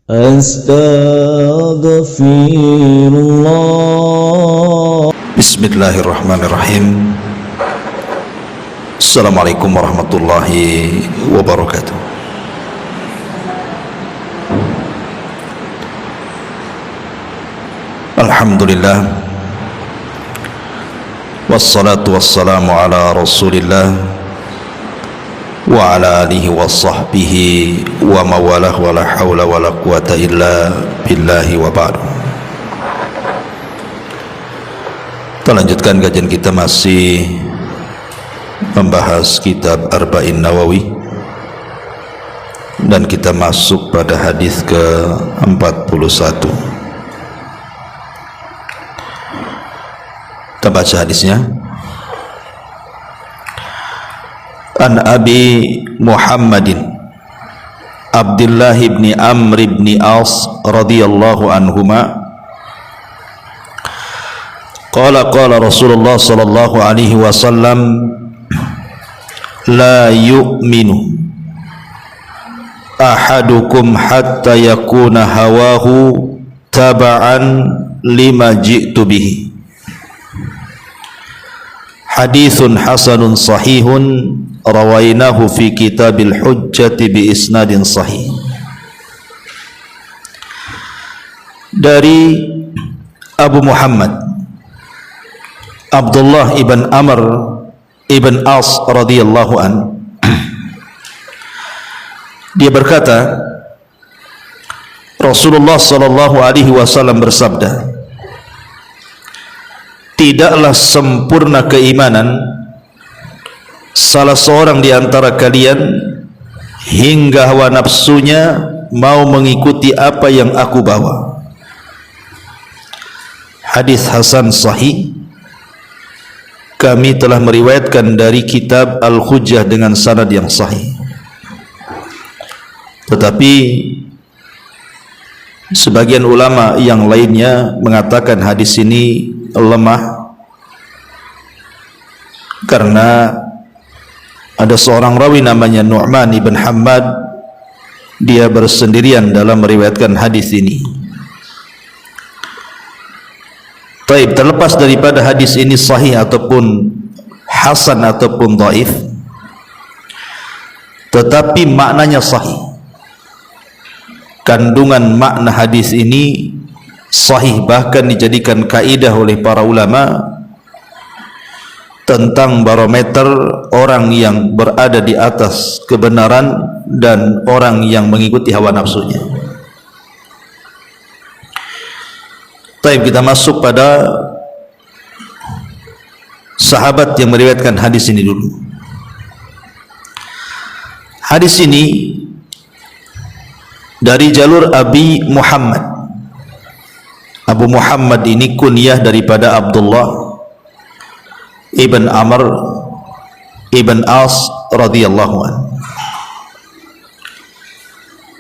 Astaghfirullah. Bismillahirrahmanirrahim. Assalamualaikum warahmatullahi wabarakatuh. Alhamdulillah, wassalatu wassalamu ala rasulillah wa ala alihi wa sahbihi wa mawalah wa la hawla wa la quwata illa billahi wa ba'du. Kita lanjutkan kajian kita, masih membahas kitab Arba'in Nawawi, dan kita masuk pada hadis ke-41. Kita baca hadisnya. An Abi Muhammadin Abdullah ibn Amr ibn As radhiyallahu anhuma qala Rasulullah sallallahu alaihi wasallam la yu'minu ahadukum hatta yakuna hawahu taba'an lima ji'tu bihi. Hadithun hasanun sahihun rawainahu fi kitabil hujjati bi isnadin sahih. Dari Abu Muhammad Abdullah ibn Amr ibn As radhiyallahu an, dia berkata, Rasulullah sallallahu alaihi wasallam bersabda, tidaklah sempurna keimanan salah seorang di antara kalian hingga hawa nafsunya mau mengikuti apa yang aku bawa. Hadis hasan sahih. Kami telah meriwayatkan dari kitab Al-Hujjah dengan sanad yang sahih. Tetapi sebagian ulama yang lainnya mengatakan hadis ini lemah karena ada seorang rawi namanya Nu'man ibn Hammad, dia bersendirian dalam meriwayatkan hadis ini. Baik, terlepas daripada hadis ini sahih ataupun hasan ataupun dhaif, tetapi maknanya sahih. Kandungan makna hadis ini sahih, bahkan dijadikan kaidah oleh para ulama tentang barometer orang yang berada di atas kebenaran dan orang yang mengikuti hawa nafsunya. Baik, kita masuk pada sahabat yang meriwayatkan hadis ini dulu. Hadis ini dari jalur Abi Muhammad. Abu Muhammad ini kunyah daripada Abdullah ibn Amr ibn As radhiyallahu anhu.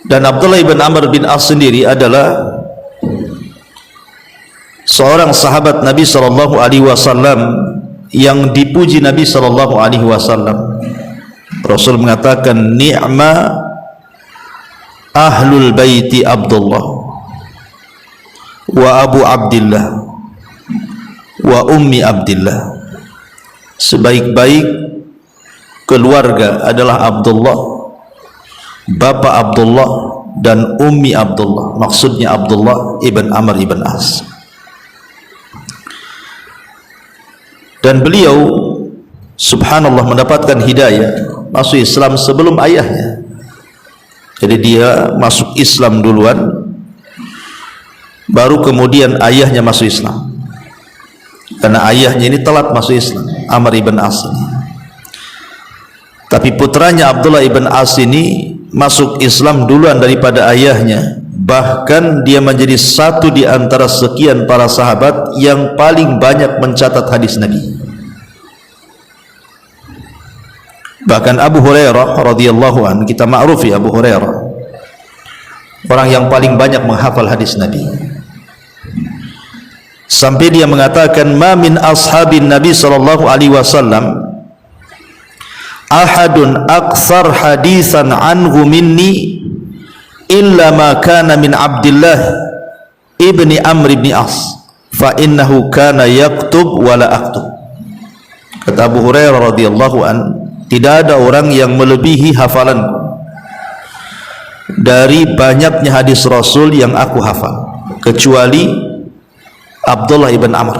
Dan Abdullah ibn Amr bin As sendiri adalah seorang sahabat Nabi sallallahu alaihi wasallam yang dipuji Nabi sallallahu alaihi wasallam. Rasul mengatakan, ni'ma ahlul baiti Abdullah wa Abu Abdillah wa Ummi Abdillah. Sebaik-baik keluarga adalah Abdullah, bapa Abdullah dan Ummi Abdullah. Maksudnya Abdullah ibn Amr ibn As. Dan beliau subhanallah mendapatkan hidayah masuk Islam sebelum ayahnya. Jadi dia masuk Islam duluan, baru kemudian ayahnya masuk Islam. Karena ayahnya ini telat masuk Islam, Amr ibn As. Tapi putranya Abdullah ibn As ini masuk Islam duluan daripada ayahnya. Bahkan dia menjadi satu di antara sekian para sahabat yang paling banyak mencatat hadis Nabi. Bahkan Abu Hurairah radhiyallahu anhu, kita ma'rufi Abu Hurairah, orang yang paling banyak menghafal hadis Nabi. Sampai dia mengatakan, ma min ashabin Nabi sallallahu alaihi wasallam ahadun aktsar hadisan anhu minni illa ma kana min Abdullah ibni Amr ibn As fa innahu kana yaktub wa la aktub. Kata Abu Hurairah radhiyallahu an, tidak ada orang yang melebihi hafalanku dari banyaknya hadis Rasul yang aku hafal, kecuali Abdullah ibn Amr,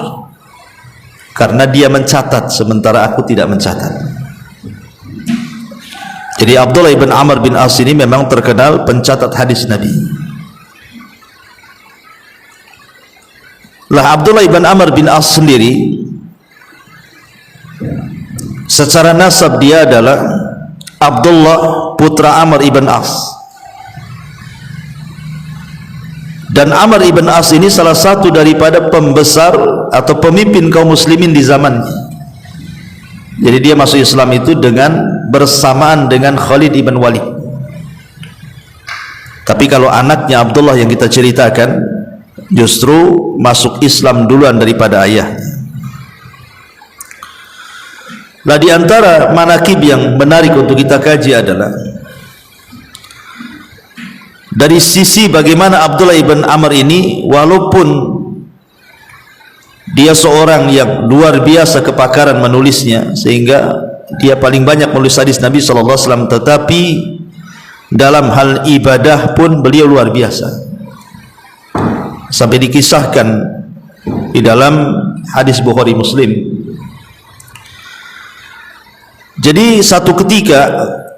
karena dia mencatat sementara aku tidak mencatat. Jadi Abdullah ibn Amr bin As ini memang terkenal pencatat hadis Nabi. Lah Abdullah ibn Amr bin As sendiri secara nasab dia adalah Abdullah putra Amr ibn As, dan Amr ibn As ini salah satu daripada pembesar atau pemimpin kaum muslimin di zamannya. Jadi dia masuk Islam itu dengan bersamaan dengan Khalid ibn Walid. Tapi kalau anaknya Abdullah yang kita ceritakan justru masuk Islam duluan daripada ayahnya. Nah, di antara manakib yang menarik untuk kita kaji adalah dari sisi bagaimana Abdullah ibn Amr ini, walaupun dia seorang yang luar biasa kepakaran menulisnya sehingga dia paling banyak menulis hadis Nabi SAW, tetapi dalam hal ibadah pun beliau luar biasa, sampai dikisahkan di dalam hadis Bukhari Muslim. Jadi satu ketika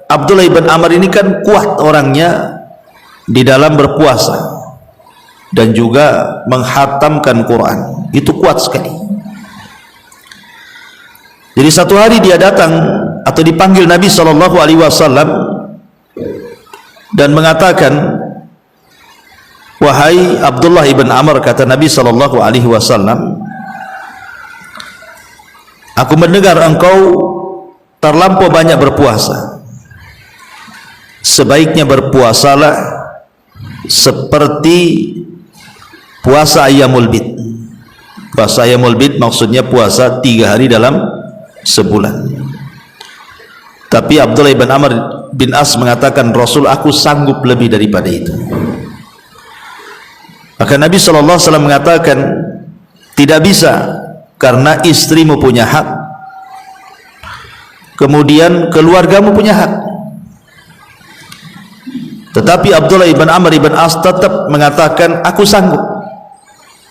Abdullah ibn Amr ini kan kuat orangnya di dalam berpuasa dan juga menghatamkan Quran, itu kuat sekali. Jadi satu hari dia datang atau dipanggil Nabi SAW dan mengatakan, wahai Abdullah ibn Amr, kata Nabi SAW, aku mendengar engkau terlampau banyak berpuasa. Sebaiknya berpuasalah seperti puasa Ayyamul Bid. Puasa Ayyamul Bid maksudnya puasa 3 hari dalam sebulan. Tapi Abdullah ibn Amr bin As mengatakan, Rasul, aku sanggup lebih daripada itu. Maka Nabi SAW mengatakan, tidak bisa, karena istrimu punya hak, kemudian keluargamu punya hak. Tetapi Abdullah ibn Amr ibn As tetap mengatakan, aku sanggup.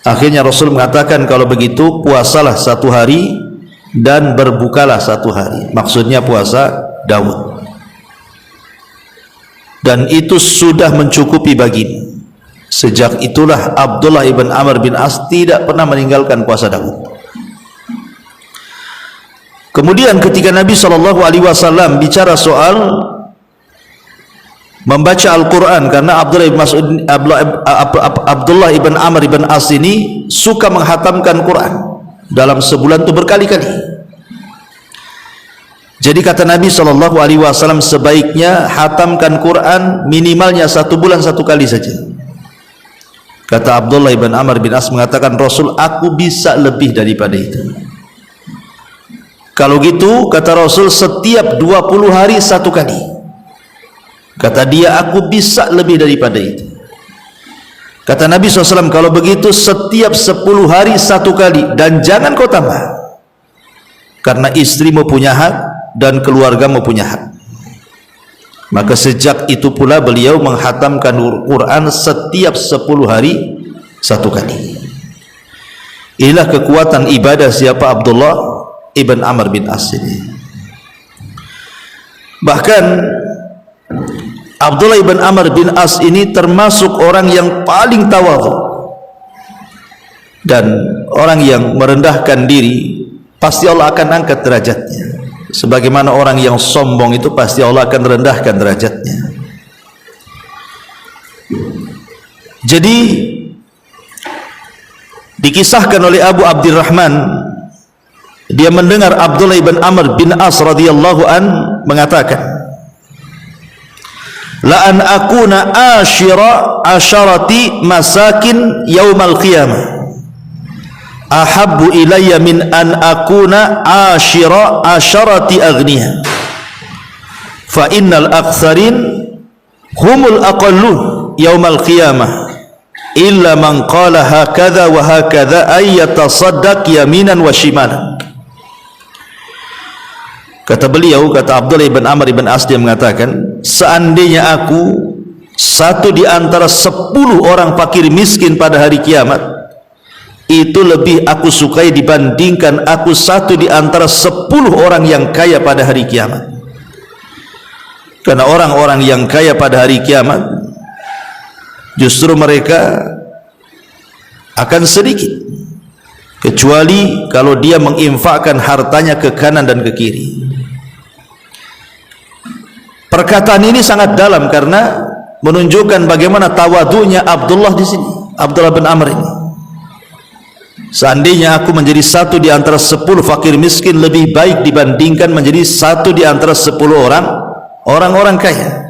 Akhirnya Rasul mengatakan, kalau begitu puasalah 1 hari dan berbukalah 1 hari. Maksudnya puasa Daud. Dan itu sudah mencukupi bagimu. Sejak itulah Abdullah ibn Amr bin As tidak pernah meninggalkan puasa Daud. Kemudian ketika Nabi SAW bicara soal membaca Al-Quran, karena Abdullah ibn Amr ibn As ini suka menghatamkan Quran dalam sebulan itu berkali-kali. Jadi kata Nabi SAW, sebaiknya hatamkan Quran minimalnya 1 bulan 1 kali saja. Kata Abdullah ibn Amr bin As mengatakan, Rasul, aku bisa lebih daripada itu. Kalau gitu, kata Rasul, setiap 20 hari 1 kali. Kata dia, aku bisa lebih daripada itu. Kata Nabi SAW, kalau begitu setiap 10 hari 1 kali, dan jangan kau tambah, karena istrimu punya hak dan keluargamu punya hak. Maka sejak itu pula beliau menghatamkan Quran setiap 10 hari 1 kali. Inilah kekuatan ibadah siapa? Abdullah ibn Amr bin As ini. Bahkan Abdullah ibn Amr bin As ini termasuk orang yang paling tawadhu, dan orang yang merendahkan diri pasti Allah akan angkat derajatnya. Sebagaimana orang yang sombong itu pasti Allah akan rendahkan derajatnya. Jadi dikisahkan oleh Abu Abdurrahman, dia mendengar Abdullah ibn Amr bin As radhiyallahu an mengatakan, la an akuna ashira asharati masakin yaumal qiyamah ahabbu ilayya min an akuna ashira asharati aghniya fa innal aktsarin humul aqallun yaumal qiyamah illa man qala hakadha wa hakadha ay yatasaddaq yaminan wa shimalan. Kata beliau, kata Abdullah ibn Amr ibn As, dia mengatakan, seandainya aku satu di antara 10 orang fakir miskin pada hari kiamat, itu lebih aku sukai dibandingkan aku satu di antara 10 orang yang kaya pada hari kiamat. Karena orang-orang yang kaya pada hari kiamat justru mereka akan sedikit, kecuali kalau dia menginfakkan hartanya ke kanan dan ke kiri. Perkataan ini sangat dalam karena menunjukkan bagaimana tawadunya Abdullah di sini, Abdullah bin Amr ini. Seandainya aku menjadi satu di antara 10 fakir miskin, lebih baik dibandingkan menjadi satu di antara 10 orang-orang kaya.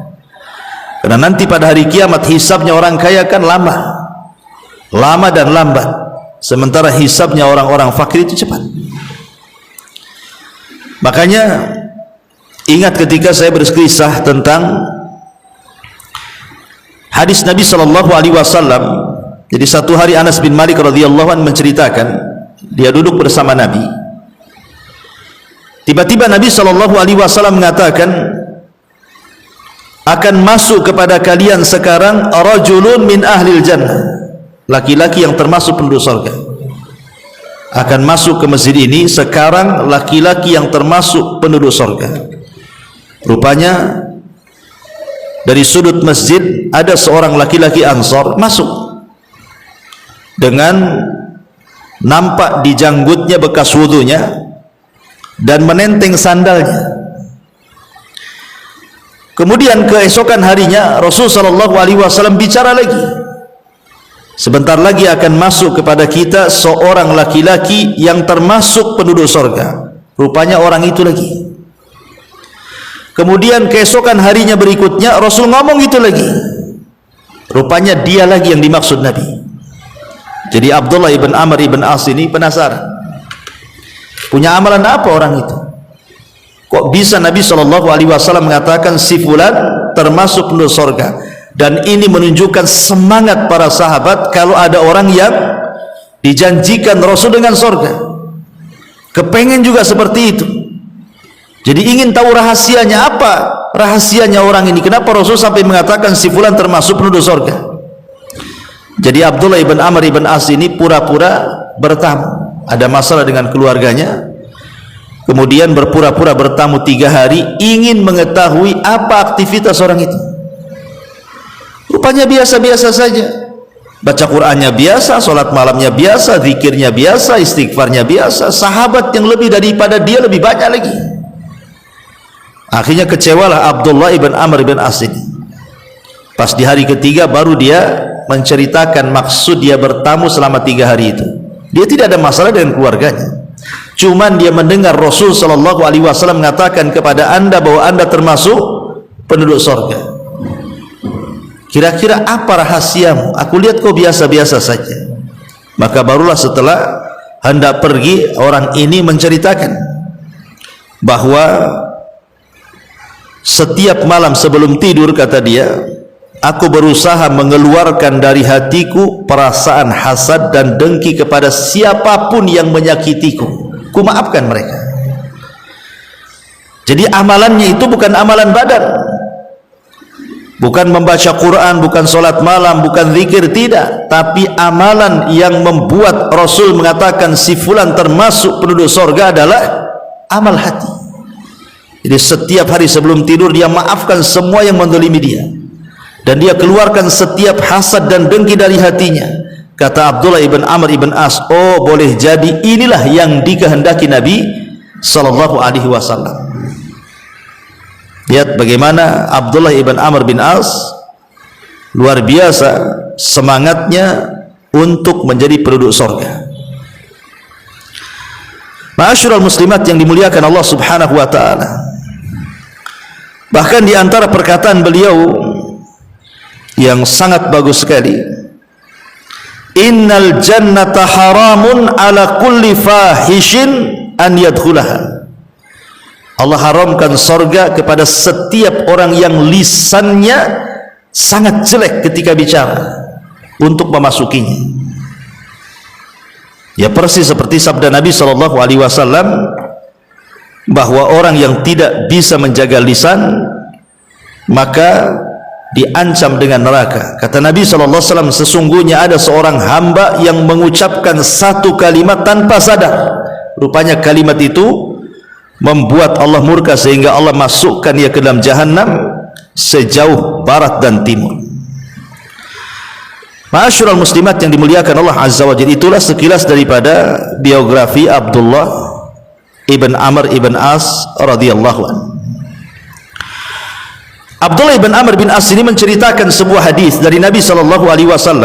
Karena nanti pada hari kiamat hisabnya orang kaya kan lama dan lambat, sementara hisabnya orang-orang fakir itu cepat. Makanya ingat ketika saya berkisah tentang hadis Nabi sallallahu alaihi wasallam. Jadi satu hari Anas bin Malik radhiyallahu anhu menceritakan, dia duduk bersama Nabi. Tiba-tiba Nabi sallallahu alaihi wasallam mengatakan, akan masuk kepada kalian sekarang rajulun min ahlil jannah, laki-laki yang termasuk penduduk surga. Akan masuk ke masjid ini sekarang laki-laki yang termasuk penduduk surga. Rupanya dari sudut masjid ada seorang laki-laki Ansor masuk, dengan nampak di janggutnya bekas wudunya dan menenteng sandalnya. Kemudian keesokan harinya Rasul sallallahu alaihi wasallam bicara lagi, sebentar lagi akan masuk kepada kita seorang laki-laki yang termasuk penduduk surga. Rupanya orang itu lagi. Kemudian keesokan harinya berikutnya Rasul ngomong itu lagi, rupanya dia lagi yang dimaksud Nabi. Jadi Abdullah ibn Amr ibn As ini penasaran, punya amalan apa orang itu? Kok bisa Nabi SAW mengatakan si fulan termasuk penduduk surga? Dan ini menunjukkan semangat para sahabat kalau ada orang yang dijanjikan Rasul dengan surga, kepengen juga seperti itu. Jadi ingin tahu rahasianya apa? Rahasianya orang ini, kenapa Rasul sampai mengatakan si fulan termasuk penduduk surga? Jadi Abdullah ibn Amr ibn As ini pura-pura bertamu, ada masalah dengan keluarganya, kemudian berpura-pura bertamu 3 hari, ingin mengetahui apa aktivitas orang itu. Rupanya biasa-biasa saja, baca Qur'annya biasa, sholat malamnya biasa, zikirnya biasa, istighfarnya biasa. Sahabat yang lebih daripada dia lebih banyak lagi. Akhirnya kecewalah Abdullah ibn Amr ibn As ini. Pas di hari ketiga baru dia menceritakan maksud dia bertamu selama 3 hari itu. Dia tidak ada masalah dengan keluarganya, cuman dia mendengar Rasul sallallahu alaihi wasallam mengatakan kepada anda bahwa anda termasuk penduduk surga. Kira-kira apa rahasiamu? Aku lihat kau biasa-biasa saja. Maka barulah setelah hendak pergi, orang ini menceritakan bahwa setiap malam sebelum tidur, kata dia, aku berusaha mengeluarkan dari hatiku perasaan hasad dan dengki kepada siapapun yang menyakitiku. Ku maafkan mereka. Jadi amalannya itu bukan amalan badan, bukan membaca Quran, bukan sholat malam, bukan zikir, tidak. Tapi amalan yang membuat Rasul mengatakan si fulan termasuk penduduk surga adalah amal hati. Jadi setiap hari sebelum tidur dia maafkan semua yang menzalimi dia, dan dia keluarkan setiap hasad dan dengki dari hatinya. Kata Abdullah ibn Amr ibn As, oh boleh jadi inilah yang dikehendaki Nabi sallallahu alaihi wasallam. Lihat bagaimana Abdullah ibn Amr bin As luar biasa semangatnya untuk menjadi penduduk surga. Ma'asyiral muslimat yang dimuliakan Allah Subhanahu wa taala. Bahkan di antara perkataan beliau yang sangat bagus sekali, innal jannata haramun ala kulli fahishin an yadkhulaha. Allah haramkan surga kepada setiap orang yang lisannya sangat jelek ketika bicara untuk memasukinya. Ya persis seperti sabda Nabi SAW bahwa orang yang tidak bisa menjaga lisan maka diancam dengan neraka. Kata Nabi SAW, sesungguhnya ada seorang hamba yang mengucapkan satu kalimat tanpa sadar, rupanya kalimat itu membuat Allah murka sehingga Allah masukkan dia ke dalam jahanam sejauh barat dan timur. Ma'asyiral muslimat yang dimuliakan Allah Azza wa Jalla, itulah sekilas daripada biografi Abdullah ibn Amr ibn As radhiyallahu anhu. Abdullah ibn Amr bin As ini menceritakan sebuah hadis dari Nabi SAW.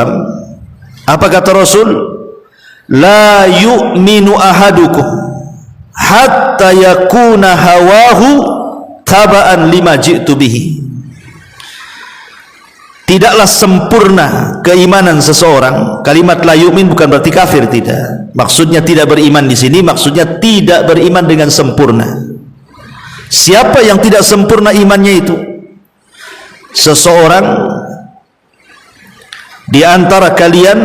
Apa kata Rasul? La yu'minu ahadukum hatta yakuna hawahu taba'an lima ji'tu bihi. Tidaklah sempurna keimanan seseorang. Kalimat la yu'min bukan berarti kafir, tidak. Maksudnya tidak beriman di sini, maksudnya tidak beriman dengan sempurna. Siapa yang tidak sempurna imannya itu? Seseorang di antara kalian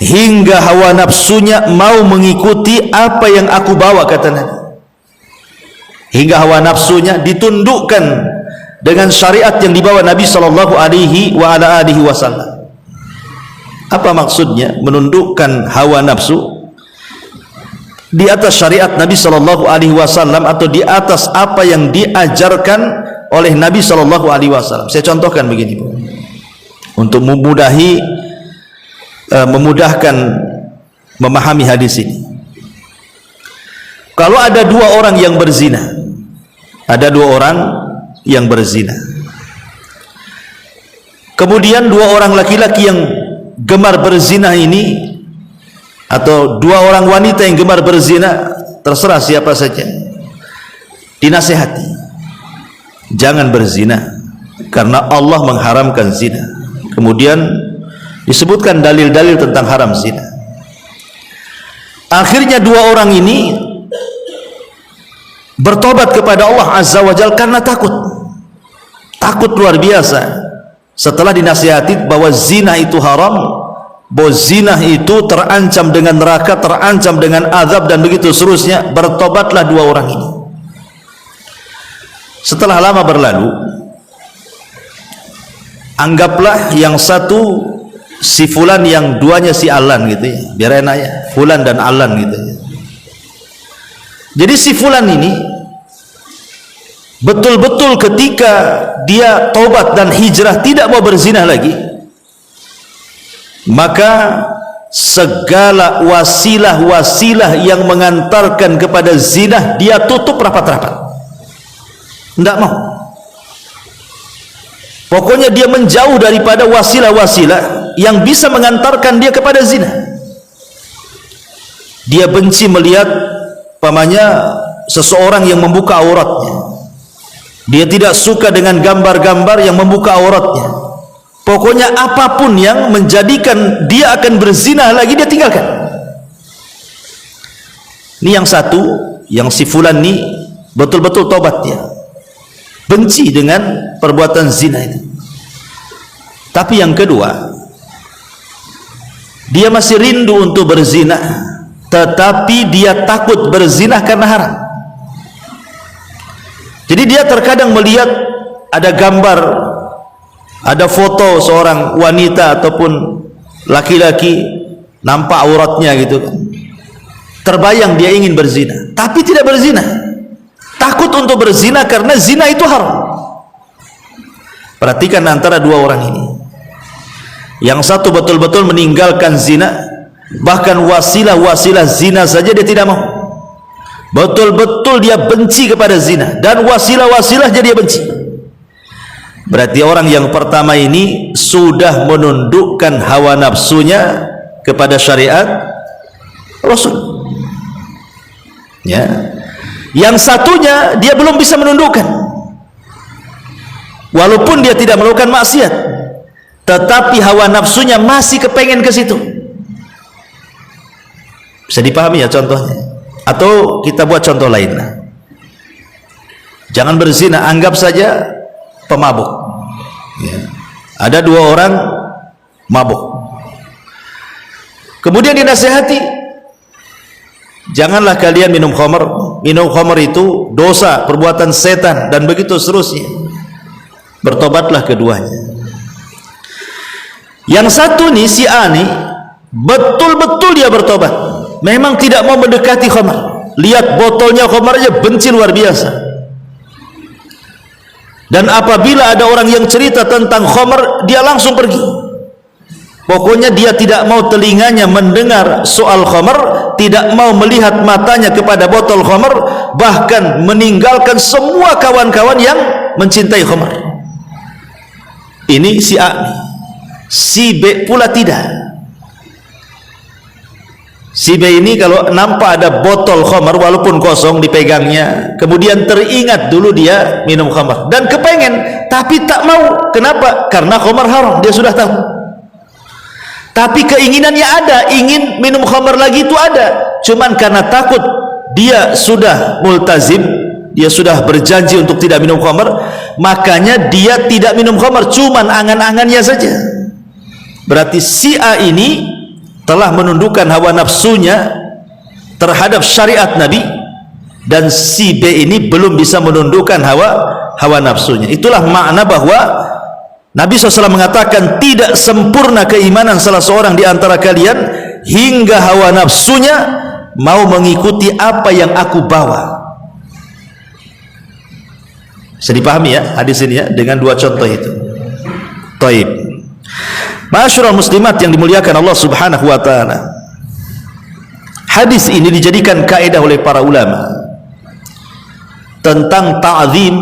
hingga hawa nafsunya mau mengikuti apa yang aku bawa, kata Nabi. Hingga hawa nafsunya ditundukkan dengan syariat yang dibawa Nabi sallallahu alaihi wasallam. Apa maksudnya menundukkan hawa nafsu di atas syariat Nabi sallallahu alaihi wasallam atau di atas apa yang diajarkan oleh Nabi sallallahu alaihi wasallam? Saya contohkan begini, Bu, untuk memudahkan memahami hadis ini. Kalau ada dua orang yang berzina, kemudian dua orang laki-laki yang gemar berzina ini, atau dua orang wanita yang gemar berzina, terserah siapa saja, dinasihati, jangan berzina karena Allah mengharamkan zina. Kemudian disebutkan dalil-dalil tentang haram zina. Akhirnya dua orang ini bertobat kepada Allah Azza wa Jalla karena takut luar biasa. Setelah dinasihati bahwa zina itu haram, bahwa zina itu terancam dengan neraka, terancam dengan azab dan begitu seterusnya, bertobatlah dua orang ini. Setelah lama berlalu, anggaplah yang satu si fulan, yang duanya si Alan gitu ya, biar enak ya, fulan dan Alan gitu ya. Jadi si fulan ini betul-betul ketika dia tobat dan hijrah tidak mau berzina lagi, maka segala wasilah-wasilah yang mengantarkan kepada zina dia tutup rapat-rapat, tidak mau. Pokoknya dia menjauh daripada wasilah-wasilah yang bisa mengantarkan dia kepada zina. Dia benci melihat pamannya seseorang yang membuka auratnya. Dia tidak suka dengan gambar-gambar yang membuka auratnya. Pokoknya apapun yang menjadikan dia akan berzina lagi, dia tinggalkan. Ini yang satu, yang si fulan ini betul-betul tobat dia, benci dengan perbuatan zina itu. Tapi yang kedua, dia masih rindu untuk berzina, tetapi dia takut berzina karena haram. Jadi dia terkadang melihat ada gambar, ada foto seorang wanita ataupun laki-laki, nampak auratnya gitu kan, terbayang dia ingin berzina, tapi tidak berzina, takut untuk berzina karena zina itu haram. Perhatikan antara dua orang ini, yang satu betul-betul meninggalkan zina, bahkan wasilah-wasilah zina saja dia tidak mau, betul-betul dia benci kepada zina, dan wasilah-wasilahnya dia benci. Berarti orang yang pertama ini sudah menundukkan hawa nafsunya kepada syariat Rasul ya. Yang satunya dia belum bisa menundukkan, walaupun dia tidak melakukan maksiat, tetapi hawa nafsunya masih kepengen ke situ. Bisa dipahami ya contohnya? Atau kita buat contoh lain lah. Jangan berzina, anggap saja pemabuk ya. Ada 2 orang mabuk, kemudian dinasihati, janganlah kalian minum khamr. Minum khamr itu dosa, perbuatan setan, dan begitu seterusnya. Bertobatlah keduanya. Yang satu nih, si A nih, betul-betul dia bertobat, memang tidak mau mendekati khamr. Lihat botolnya khamr aja benci luar biasa. Dan apabila ada orang yang cerita tentang khamr, dia langsung pergi. Pokoknya dia tidak mau telinganya mendengar soal khamr, tidak mau melihat matanya kepada botol khamr, bahkan meninggalkan semua kawan-kawan yang mencintai khamr. Ini si A. Si B pula tidak. Si B ini kalau nampak ada botol khamr walaupun kosong dipegangnya, kemudian teringat dulu dia minum khamr dan kepengen, tapi tak mau. Kenapa? Karena khamr haram, dia sudah tahu. Tapi keinginannya ada, ingin minum khamr lagi itu ada. Cuman karena takut, dia sudah multazim, dia sudah berjanji untuk tidak minum khamr, makanya dia tidak minum khamr, cuman angan-angannya saja. Berarti si A ini telah menundukkan hawa nafsunya terhadap syariat Nabi, dan si B ini belum bisa menundukkan hawa nafsunya. Itulah makna bahwa Nabi SAW mengatakan tidak sempurna keimanan salah seorang di antara kalian hingga hawa nafsunya mau mengikuti apa yang aku bawa. Bisa dipahami ya hadis ini ya dengan 2 contoh itu. Taib. Ma'asyiral muslimat yang dimuliakan Allah Subhanahu wa taala. Hadis ini dijadikan kaidah oleh para ulama tentang ta'zim,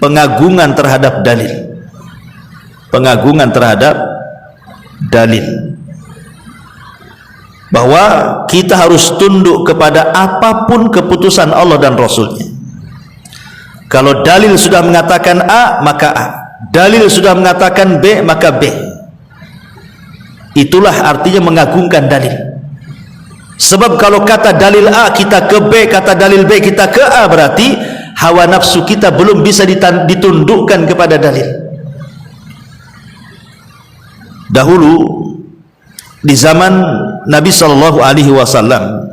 pengagungan terhadap dalil. Pengagungan terhadap dalil. Bahwa kita harus tunduk kepada apapun keputusan Allah dan Rasulnya. Kalau dalil sudah mengatakan A, maka A. Dalil sudah mengatakan B, maka B. Itulah artinya mengagungkan dalil. Sebab kalau kata dalil A kita ke B, kata dalil B kita ke A, berarti hawa nafsu kita belum bisa ditundukkan kepada dalil. Dahulu di zaman Nabi sallallahu alaihi wasallam,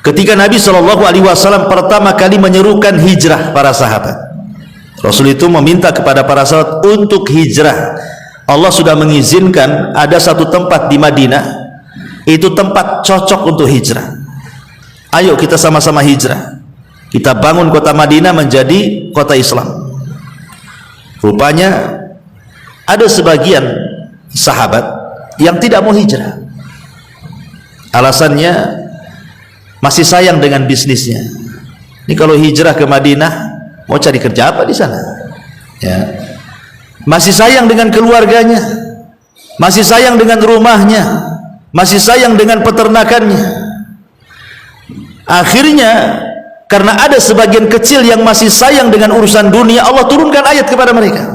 ketika Nabi sallallahu alaihi wasallam pertama kali menyerukan hijrah para sahabat, Rasul itu meminta kepada para sahabat untuk hijrah. Allah sudah mengizinkan ada satu tempat di Madinah, itu tempat cocok untuk hijrah. Ayo kita sama-sama hijrah, kita bangun kota Madinah menjadi kota Islam. Rupanya ada sebagian sahabat yang tidak mau hijrah. Alasannya masih sayang dengan bisnisnya. Ini kalau hijrah ke Madinah mau cari kerja apa di sana? Ya. Masih sayang dengan keluarganya, masih sayang dengan rumahnya, masih sayang dengan peternakannya. Akhirnya karena ada sebagian kecil yang masih sayang dengan urusan dunia, Allah turunkan ayat kepada mereka.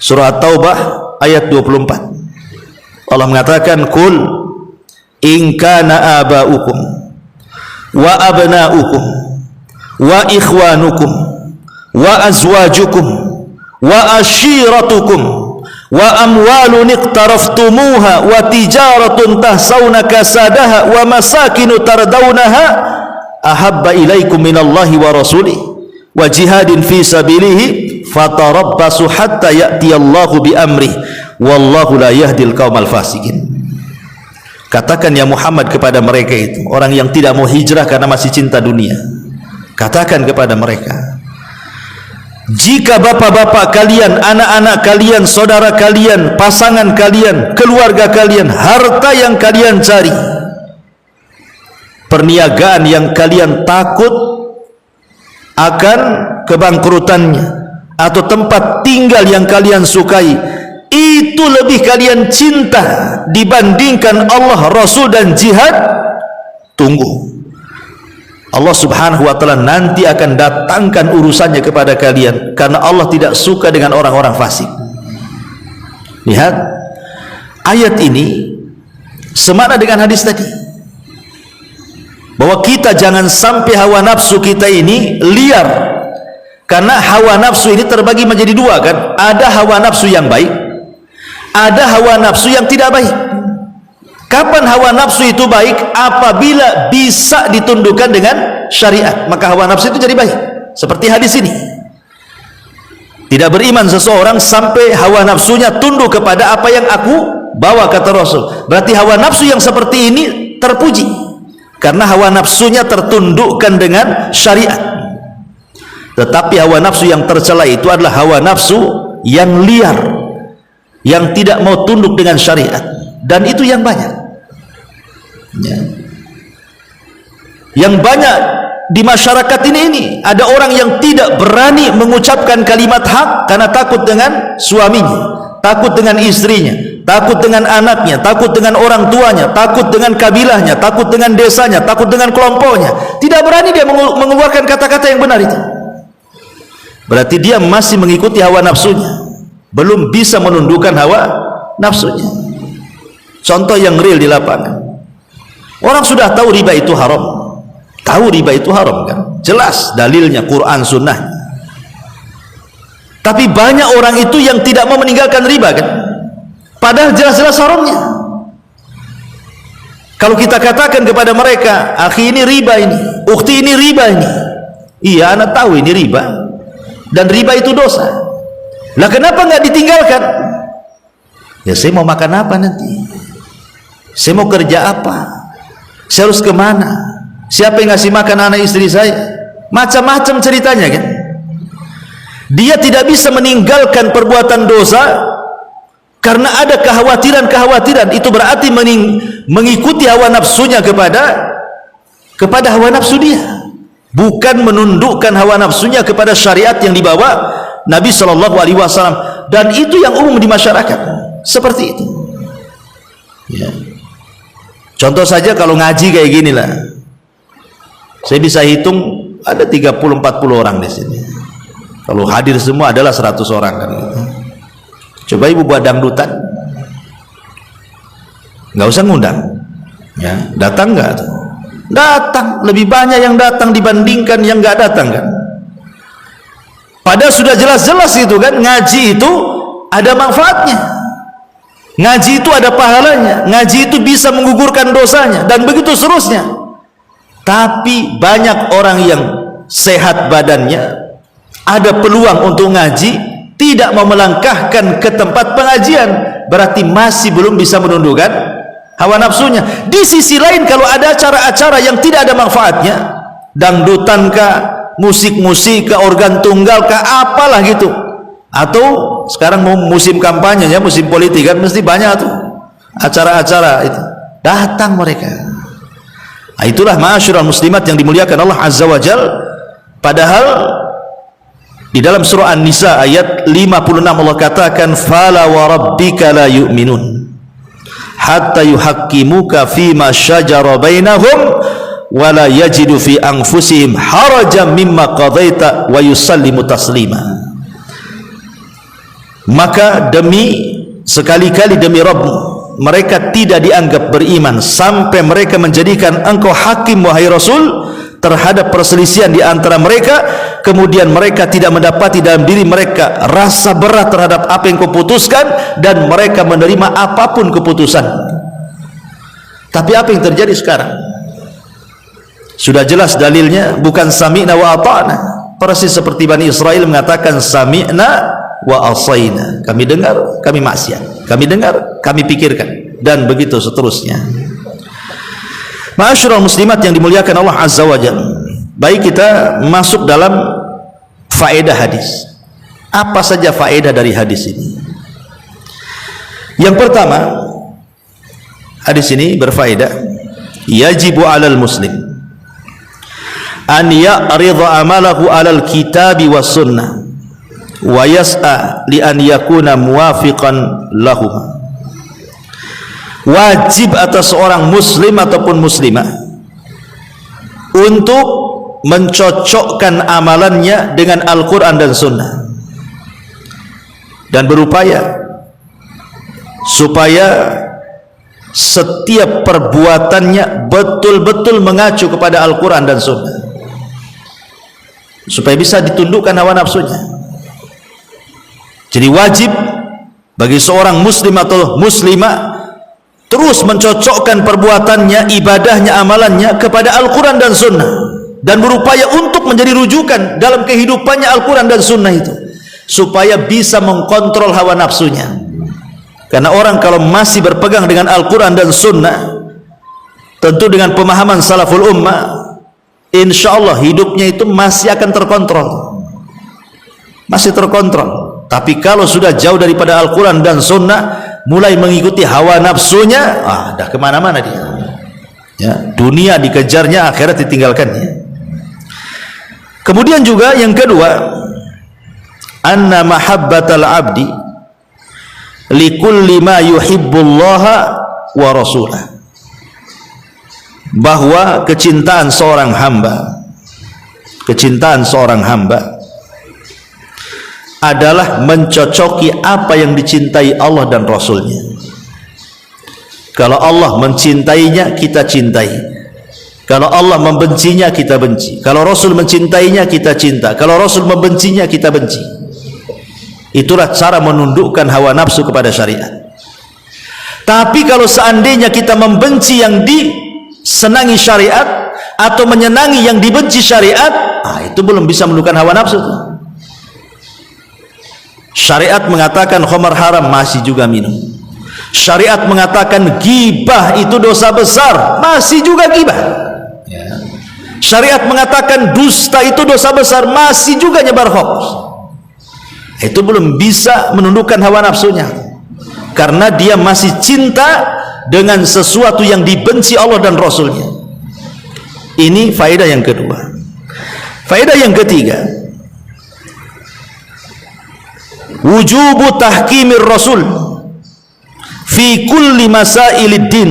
Surah At-Taubah ayat 24. Allah mengatakan, "Qul in kana aba'ukum wa abna'ukum wa ikhwanukum wa azwajukum wa ashiratukum wa amwalun iqtaraftumuha wa tijaratun tahsawna kasadaha wa masakinu tardawnaha ahabba ilaikum minallahi wa rasulih wa jihadin fi sabilihi fatarabbasu hatta ya'tiyallahu bi amrih wallahu la yahdil qaumal fasikin." Katakan ya Muhammad kepada mereka itu, orang yang tidak mau hijrah karena masih cinta dunia, katakan kepada mereka, jika bapak-bapak kalian, anak-anak kalian, saudara kalian, pasangan kalian, keluarga kalian, harta yang kalian cari, perniagaan yang kalian takut akan kebangkrutannya, atau tempat tinggal yang kalian sukai, itu lebih kalian cinta dibandingkan Allah, Rasul dan jihad, tunggu, Allah Subhanahu wa ta'ala nanti akan datangkan urusannya kepada kalian, karena Allah tidak suka dengan orang-orang fasik. Lihat ayat ini semakna dengan hadis tadi, bahwa kita jangan sampai hawa nafsu kita ini liar, Karena hawa nafsu ini terbagi menjadi dua kan. Ada hawa nafsu yang baik, ada hawa nafsu yang tidak baik. Kapan hawa nafsu itu baik? Apabila bisa ditundukkan dengan syariat, maka hawa nafsu itu jadi baik. Seperti hadis ini, tidak beriman seseorang sampai hawa nafsunya tunduk kepada apa yang aku bawa, kata Rasul. Berarti hawa nafsu yang seperti ini terpuji, karena hawa nafsunya tertundukkan dengan syariat. Tetapi hawa nafsu yang tercela itu adalah hawa nafsu yang liar, yang tidak mau tunduk dengan syariat, dan itu yang banyak ya. Yang banyak di masyarakat ini ada orang yang tidak berani mengucapkan kalimat hak karena takut dengan suaminya, takut dengan istrinya, takut dengan anaknya, takut dengan orang tuanya, takut dengan kabilahnya, takut dengan desanya, takut dengan kelompoknya. Tidak berani dia mengeluarkan kata-kata yang benar itu. Berarti dia masih mengikuti hawa nafsunya, belum bisa menundukkan hawa nafsunya. Contoh yang real di lapangan, orang sudah tahu riba itu haram, tahu riba itu haram kan, jelas dalilnya Quran sunnah. Tapi banyak orang itu yang tidak mau meninggalkan riba kan, padahal jelas-jelas haramnya. Kalau kita katakan kepada mereka, akhi ini riba ini, ukhti ini riba ini, iya anak tahu ini riba, dan riba itu dosa. Lah kenapa nggak ditinggalkan? Ya saya mau makan apa nanti? Saya mau kerja apa? Saya harus kemana? Siapa yang ngasih makan anak istri saya? Macam-macam ceritanya kan. Dia tidak bisa meninggalkan perbuatan dosa karena ada kekhawatiran-kekhawatiran. Itu berarti mengikuti hawa nafsunya kepada hawa nafsu dia, bukan menundukkan hawa nafsunya kepada syariat yang dibawa Nabi SAW. Dan itu yang umum di masyarakat, seperti itu ya. Contoh saja kalau ngaji kayak gini lah, saya bisa hitung ada 30-40 orang di sini. Kalau hadir semua adalah 100 orang kan gitu. Coba ibu buat dangdutan, nggak usah ngundang ya, datang nggak tuh? Datang, lebih banyak yang datang dibandingkan yang nggak datang kan. Padahal sudah jelas-jelas itu kan, ngaji itu ada manfaatnya, ngaji itu ada pahalanya, ngaji itu bisa menggugurkan dosanya, dan begitu seterusnya. Tapi banyak orang yang sehat badannya, ada peluang untuk ngaji, tidak mau melangkahkan ke tempat pengajian, berarti masih belum bisa menundukkan hawa nafsunya. Di sisi lain, kalau ada acara-acara yang tidak ada manfaatnya, dangdutan kah, musik-musik kah, organ tunggal kah, apalah gitu, atau sekarang mau musim kampanye ya, musim politik kan, mesti banyak tuh acara-acara itu, datang mereka. Nah, itulah ma'asyiral muslimat yang dimuliakan Allah Azza wa Jal. Padahal di dalam surah An-Nisa ayat 56 Allah katakan, fala wa rabbika la yu'minun hatta yuhaqqimuka fima syajara bainahum wa la yajidu fi anfusihim harajan mimma qadaita wa yusallimu taslima. Maka sekali-kali demi Rabb, mereka tidak dianggap beriman sampai mereka menjadikan engkau hakim wahai Rasul terhadap perselisihan di antara mereka, kemudian mereka tidak mendapati dalam diri mereka rasa berat terhadap apa yang kau putuskan, dan mereka menerima apapun keputusan. Tapi apa yang terjadi sekarang? Sudah jelas dalilnya, bukan sami'na wa ata'na, persis seperti Bani Israel mengatakan sami'na wa asaina, kami dengar, kami maksiat, kami dengar, kami pikirkan, dan begitu seterusnya. Ma'asyiral muslimat yang dimuliakan Allah Azza wa Jalla, baik kita masuk dalam faedah hadis. Apa saja faedah dari hadis ini? Yang pertama, hadis ini berfaedah, yajibu 'alal muslim an ya'ridha amalahu 'alal kitabi was sunnah wa yas'a li an yakuna muwafiqan lahum. Wajib atas seorang muslim ataupun muslimah untuk mencocokkan amalannya dengan Al-Quran dan Sunnah, dan berupaya supaya setiap perbuatannya betul-betul mengacu kepada Al-Quran dan Sunnah. supaya bisa ditundukkan hawa nafsunya. Jadi wajib bagi seorang muslim atau muslimah terus mencocokkan perbuatannya, ibadahnya, amalannya kepada Al-Quran dan Sunnah, dan berupaya untuk menjadi rujukan dalam kehidupannya Al-Quran dan Sunnah itu, supaya bisa mengkontrol hawa nafsunya. Karena orang kalau masih berpegang dengan Al-Quran dan Sunnah, tentu dengan pemahaman salaful ummah, insya Allah hidupnya itu masih akan terkontrol, masih terkontrol. Tapi kalau sudah jauh daripada Al-Quran dan Sunnah, mulai mengikuti hawa nafsunya, dah kemana-mana dia. Ya, dunia dikejarnya, akhirat ditinggalkannya. Kemudian juga yang kedua, anna mahabbatal abdi likulli ma yuhibbullaha wa rasulah, bahwa kecintaan seorang hamba adalah mencocoki apa yang dicintai Allah dan Rasulnya. Kalau Allah mencintainya, kita cintai. Kalau Allah membencinya, kita benci. Kalau Rasul mencintainya, kita cinta. Kalau Rasul membencinya, kita benci. Itulah cara menundukkan hawa nafsu kepada syariat. Tapi kalau seandainya kita membenci yang disenangi syariat, atau menyenangi yang dibenci syariat, itu belum bisa menundukkan hawa nafsu. Syariat mengatakan khamar haram, masih juga minum. Syariat mengatakan gibah itu dosa besar, masih juga gibah. Syariat mengatakan dusta itu dosa besar, masih juga nyebar hoax. Itu belum bisa menundukkan hawa nafsunya, karena dia masih cinta dengan sesuatu yang dibenci Allah dan Rasulnya. Ini faedah yang kedua. Faedah yang ketiga, wujubu tahkimir rasul fi kulli masailid din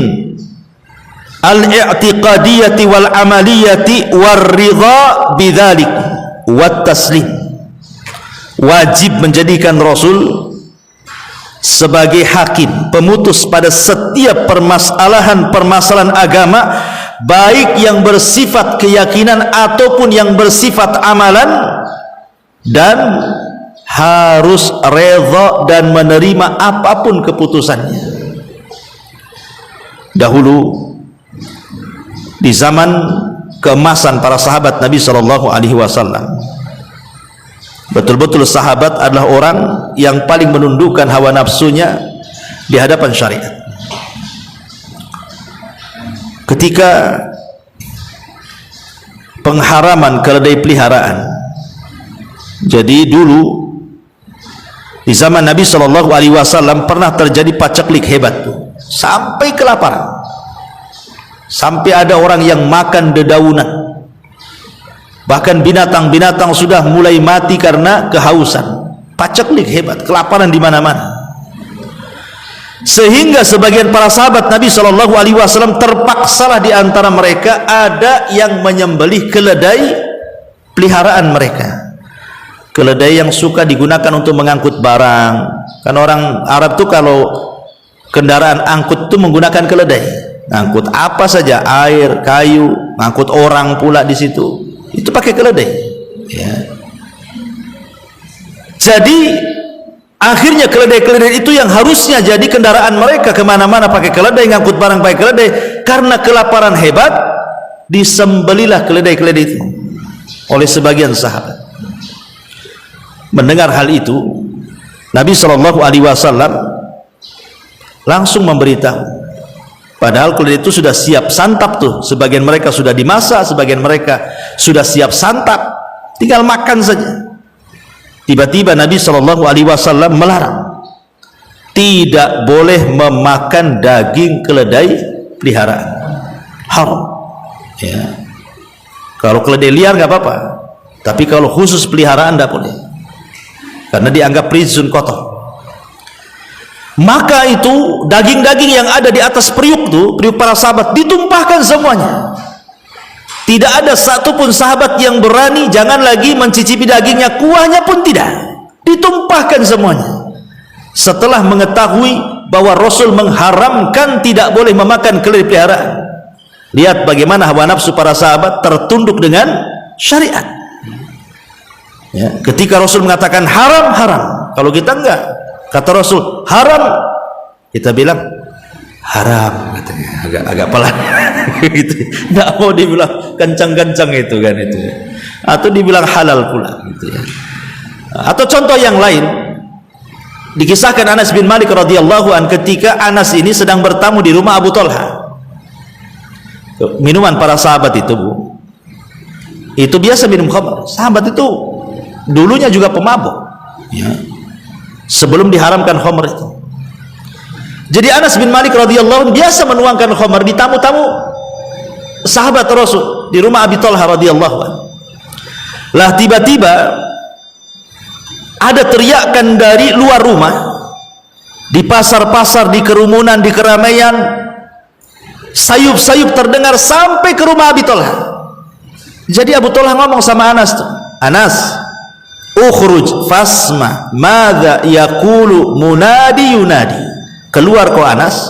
al-i'tiqadiyati wal amaliyati war ridha bidzalik wat taslim. Wajib menjadikan rasul sebagai hakim, pemutus pada setiap permasalahan agama, baik yang bersifat keyakinan ataupun yang bersifat amalan, dan harus redha dan menerima apapun keputusannya. Dahulu di zaman keemasan para sahabat Nabi SAW, betul-betul sahabat adalah orang yang paling menundukkan hawa nafsunya di hadapan syariat. Ketika pengharaman keledai peliharaan, jadi dulu di zaman Nabi SAW pernah terjadi paceklik hebat tuh, sampai kelaparan, sampai ada orang yang makan dedaunan. Bahkan binatang-binatang sudah mulai mati karena kehausan. Paceklik hebat, kelaparan di mana-mana. Sehingga sebagian para sahabat Nabi SAW terpaksalah di antara mereka ada yang menyembelih keledai peliharaan mereka. Keledai yang suka digunakan untuk mengangkut barang. Kan orang Arab tuh kalau kendaraan angkut tuh menggunakan keledai. Angkut apa saja, air, kayu, angkut orang pula di situ. Itu pakai keledai. Ya. Jadi akhirnya keledai-keledai itu yang harusnya jadi kendaraan mereka kemana-mana pakai keledai, ngangkut barang pakai keledai, karena kelaparan hebat disembelilah keledai-keledai itu oleh sebagian sahabat. Mendengar hal itu, Nabi SAW langsung memberitahu, padahal keledai itu sudah siap santap tuh, sebagian mereka sudah dimasak, sebagian mereka sudah siap santap, tinggal makan saja. Tiba-tiba Nabi SAW melarang, tidak boleh memakan daging keledai peliharaan, haram. Ya. Kalau keledai liar nggak apa-apa, tapi kalau khusus peliharaan tidak boleh, karena dianggap rizun, kotor. Maka itu daging-daging yang ada di atas periuk tuh, periuk para sahabat, ditumpahkan semuanya. Tidak ada satupun sahabat yang berani jangan lagi mencicipi dagingnya, kuahnya pun tidak, ditumpahkan semuanya. Setelah mengetahui bahwa Rasul mengharamkan tidak boleh memakan keledai peliharaan, lihat bagaimana hawa nafsu para sahabat tertunduk dengan syariat. Ya, ketika Rasul mengatakan haram, haram. Kalau kita enggak, kata Rasul haram, kita bilang haram, katanya agak pelan gitu. Enggak mau dibilang kencang-kencang itu kan itu. Atau dibilang halal pula gitu ya. Atau contoh yang lain, dikisahkan Anas bin Malik radhiyallahu an ketika Anas ini sedang bertamu di rumah Abu Talha. Minuman para sahabat itu, Bu, itu biasa minum khamr. Sahabat itu dulunya juga pemabuk ya, sebelum diharamkan khamr itu. Jadi Anas bin Malik radhiyallahu anhu biasa menuangkan khamr di tamu-tamu sahabat Rasul di rumah Abi Talha radhiyallahu anhu. Lah tiba-tiba ada teriakan dari luar rumah, di pasar-pasar, di kerumunan, di keramaian, sayup-sayup terdengar sampai ke rumah Abi Talha. Jadi Abu Talha ngomong sama Anas tuh, Anas, ukhruj fasma madza yaqulu munadi yunadi. Keluar kau Anas,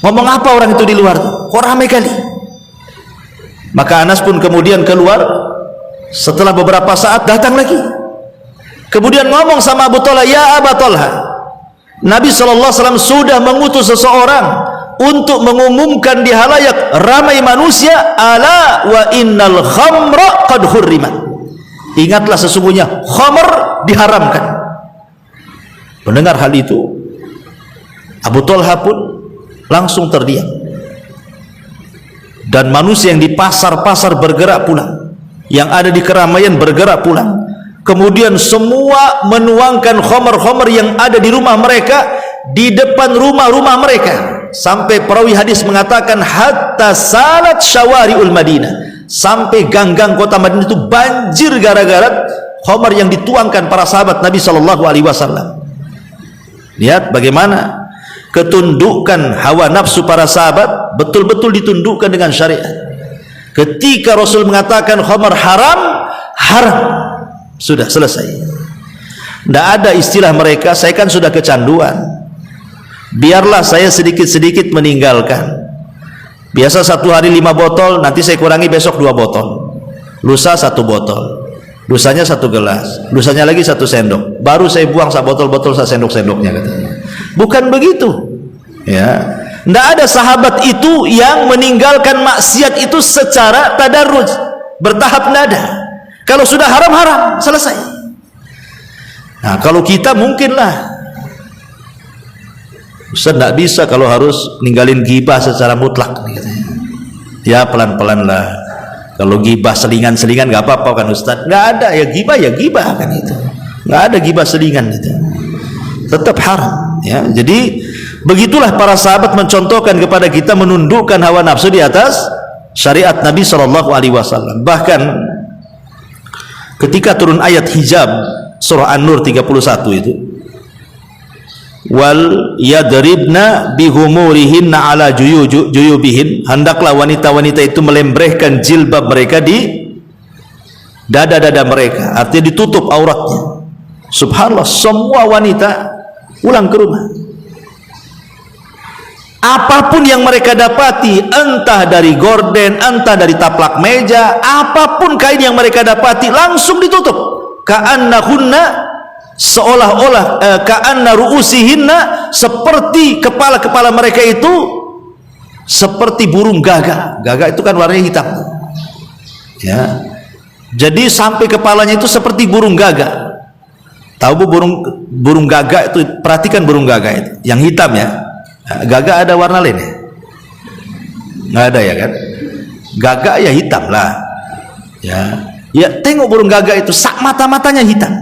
ngomong apa orang itu di luar tuh? Kok ramai kali? Maka Anas pun kemudian keluar. Setelah beberapa saat datang lagi, kemudian ngomong sama Abu Talha, ya Abu Talha, Nabi SAW sudah mengutus seseorang untuk mengumumkan di halayak ramai manusia, ala wa innal khamra qad hurrimat. Ingatlah sesungguhnya khamr diharamkan. Mendengar hal itu, Abu Talha pun langsung terdiam, dan manusia yang di pasar-pasar bergerak pulang, yang ada di keramaian bergerak pulang. Kemudian semua menuangkan khamr-khamr yang ada di rumah mereka, di depan rumah-rumah mereka, sampai perawi hadis mengatakan hatta salat syawari'ul Madinah, sampai gang-gang kota Madinah itu banjir gara-gara khamr yang dituangkan para sahabat Nabi SAW. Lihat bagaimana ketundukan hawa nafsu para sahabat betul-betul ditundukkan dengan syariat. Ketika Rasul mengatakan khamr haram, haram, sudah selesai. Tidak ada istilah mereka, saya kan sudah kecanduan, biarlah saya sedikit-sedikit meninggalkan. Biasa satu hari 5 botol, nanti saya kurangi besok 2 botol, lusa 1 botol, lusanya 1 gelas, lusanya lagi 1 sendok, baru saya buang botol-botol sendok-sendoknya, katanya. Bukan begitu ya. Tidak ada sahabat itu yang meninggalkan maksiat itu secara tadarruj, bertahap, tidak ada. Kalau sudah haram, haram, selesai. Nah, kalau kita mungkinlah, Ustaz tidak bisa kalau harus ninggalin gibah secara mutlak. Ya pelan-pelan lah. Kalau gibah selingan-selingan nggak apa-apa kan Ustaz? Nggak ada, ya gibah kan itu. Nggak ada gibah selingan itu. Tetap haram. Ya, jadi begitulah para sahabat mencontohkan kepada kita menundukkan hawa nafsu di atas syariat Nabi SAW. Bahkan ketika turun ayat hijab surah An-Nur 31 itu, wal yadribna bihumurihinna ala juyubihin, hendaklah wanita-wanita itu melembrehkan jilbab mereka di dada-dada mereka, artinya ditutup auratnya. Subhanallah, semua wanita pulang ke rumah, apapun yang mereka dapati, entah dari gorden, entah dari taplak meja, apapun kain yang mereka dapati, langsung ditutup. Ka'annahunna, seolah-olah ka'anna ru'usihinna, seperti kepala-kepala mereka itu seperti burung gagak. Gagak itu kan warnanya hitam ya, jadi sampai kepalanya itu seperti burung gagak. Tahu bu, burung gagak itu, perhatikan burung gagak itu yang hitam ya. Gagak ada warna lain ya? Nggak ada ya kan? Gagak ya hitam lah ya, tengok burung gagak itu sak mata-matanya hitam.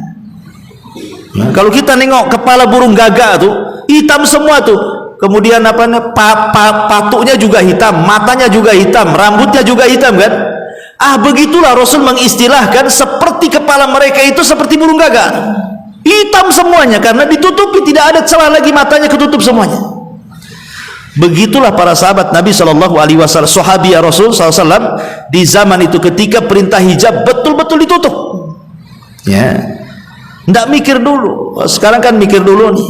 Nah, kalau kita nengok kepala burung gagak tuh hitam semua tuh, kemudian patuknya juga hitam, matanya juga hitam, rambutnya juga hitam kan. Begitulah Rasul mengistilahkan seperti kepala mereka itu seperti burung gagak, hitam semuanya karena ditutupi, tidak ada celah lagi, matanya ketutup semuanya. Begitulah para sahabat Nabi SAW, sahabi Rasul SAW di zaman itu ketika perintah hijab betul-betul ditutup ya. Tidak mikir dulu. Sekarang kan mikir dulu nih.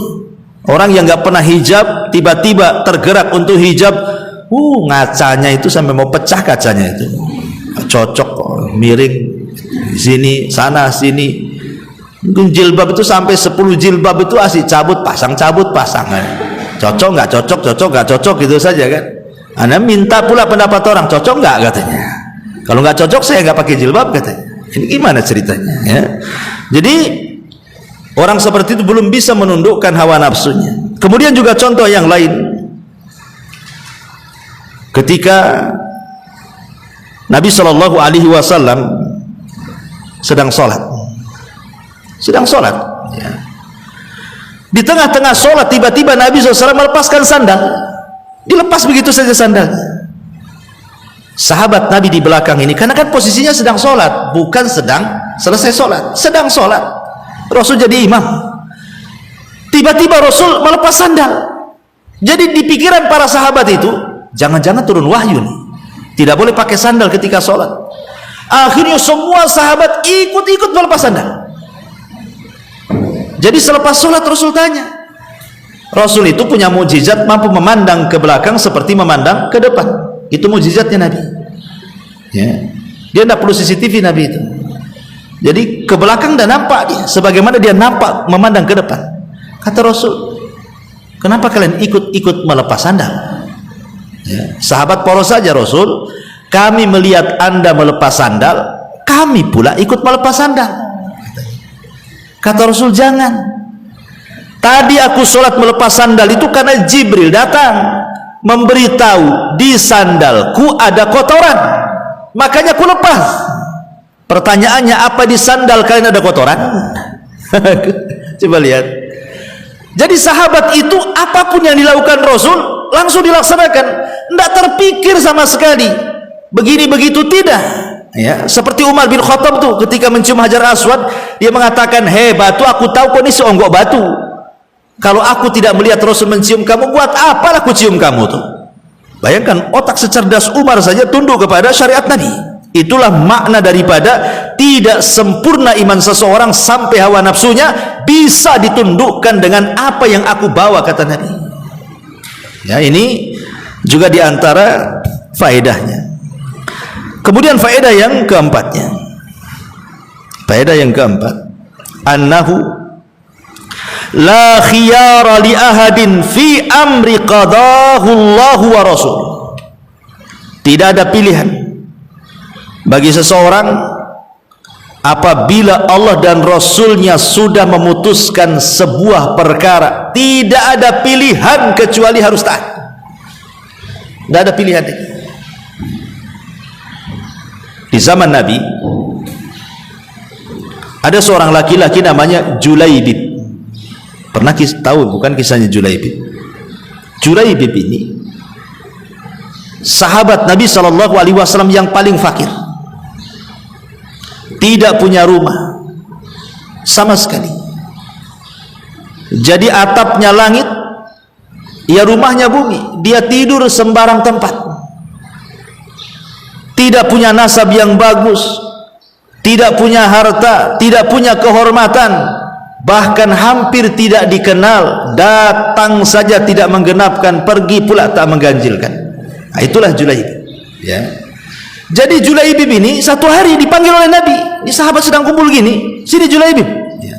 Orang yang nggak pernah hijab tiba-tiba tergerak untuk hijab, ngacanya itu sampai mau pecah kacanya itu. Cocok, miring, sini, sana, sini. Mungkin jilbab itu sampai 10 jilbab itu asik cabut pasang cocok nggak cocok gitu saja kan. Anda minta pula pendapat orang, cocok nggak katanya. Kalau nggak cocok saya nggak pakai jilbab katanya. Ini gimana ceritanya ya? Jadi orang seperti itu belum bisa menundukkan hawa nafsunya. Kemudian juga contoh yang lain, ketika Nabi Shallallahu Alaihi Wasallam sedang sholat ya. Di tengah-tengah sholat tiba-tiba Nabi SAW melepaskan sandal, dilepas begitu saja sandal. Sahabat Nabi di belakang ini, karena kan posisinya sedang sholat, bukan sedang selesai sholat, sedang sholat, Rasul jadi imam, tiba-tiba Rasul melepas sandal. Jadi di pikiran para sahabat itu, jangan-jangan turun wahyu nih, tidak boleh pakai sandal ketika sholat. Akhirnya semua sahabat ikut-ikut melepas sandal. Jadi selepas sholat Rasul tanya, Rasul itu punya mukjizat, mampu memandang ke belakang seperti memandang ke depan. Itu mukjizatnya Nabi ya. Dia tidak perlu CCTV Nabi itu. Jadi ke belakang dan nampak dia, sebagaimana dia nampak memandang ke depan. Kata Rasul, kenapa kalian ikut-ikut melepas sandal ya. Sahabat poros saja, Rasul, kami melihat anda melepas sandal, kami pula ikut melepas sandal. Kata Rasul, jangan, tadi aku sholat melepas sandal itu karena Jibril datang memberitahu di sandalku ada kotoran, makanya aku lepas. Pertanyaannya, apa di sandal kalian ada kotoran? Coba lihat. Jadi sahabat itu apapun yang dilakukan Rasul langsung dilaksanakan, tidak terpikir sama sekali begini begitu, tidak ya. Seperti Umar bin Khattab tuh ketika mencium Hajar Aswad, dia mengatakan, hei batu, aku tahu kau ini seonggok batu, kalau aku tidak melihat Rasul mencium kamu, buat apalah aku cium kamu tuh. Bayangkan, otak secerdas Umar saja tunduk kepada syariat Nabi. Itulah makna daripada tidak sempurna iman seseorang sampai hawa nafsunya bisa ditundukkan dengan apa yang aku bawa, kata Nabi ya. Ini juga diantara faedahnya. Kemudian faedah yang keempatnya, faedah yang keempat, annahu la khiyara li ahadin fi amri qadahu Allah wa rasul. Tidak ada pilihan bagi seseorang apabila Allah dan Rasulnya sudah memutuskan sebuah perkara. Tidak ada pilihan kecuali harus taat. Tidak ada pilihan. Di zaman Nabi ada seorang laki-laki namanya Julaibib. Pernah tahu bukan kisahnya Julaibib? Julaibib ini sahabat Nabi SAW yang paling fakir, tidak punya rumah sama sekali. Jadi atapnya langit, ya rumahnya bumi. Dia tidur sembarang tempat, tidak punya nasab yang bagus, tidak punya harta, tidak punya kehormatan, bahkan hampir tidak dikenal. Datang saja tidak menggenapkan, pergi pula tak mengganjilkan. Nah, itulah Julaibib ya. Jadi Julaibib ini satu hari dipanggil oleh Nabi, ini sahabat sedang kumpul gini, sini Julaibib ya.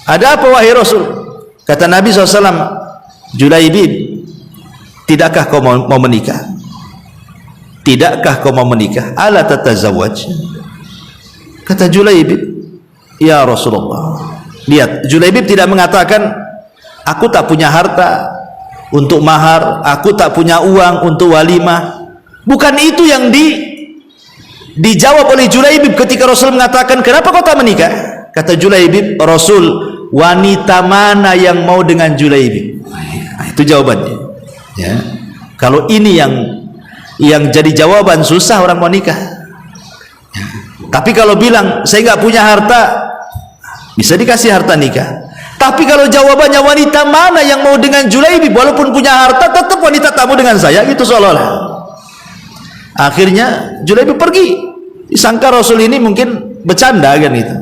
Ada apa wahai Rasul? Kata Nabi SAW, Julaibib, tidakkah kau mau menikah? Tidakkah kau mau menikah? Ala tatazawwaj? Kata Julaibib, ya Rasulullah. Lihat, Julaibib tidak mengatakan aku tak punya harta untuk mahar, aku tak punya uang untuk walimah. Bukan itu yang dijawab oleh Julaibib ketika Rasul mengatakan, kenapa kau tak menikah? Kata Julaibib, Rasul, wanita mana yang mau dengan Julaibib? Nah, itu jawabannya ya. Kalau ini yang jadi jawaban, susah orang mau nikah ya. Tapi kalau bilang saya nggak punya harta, bisa dikasih harta nikah. Tapi kalau jawabannya wanita mana yang mau dengan Julaibib, walaupun punya harta tetap wanita tak mau dengan saya, gitu seolah-olah. Akhirnya Julaibib pergi, disangka Rasul ini mungkin bercanda kan itu.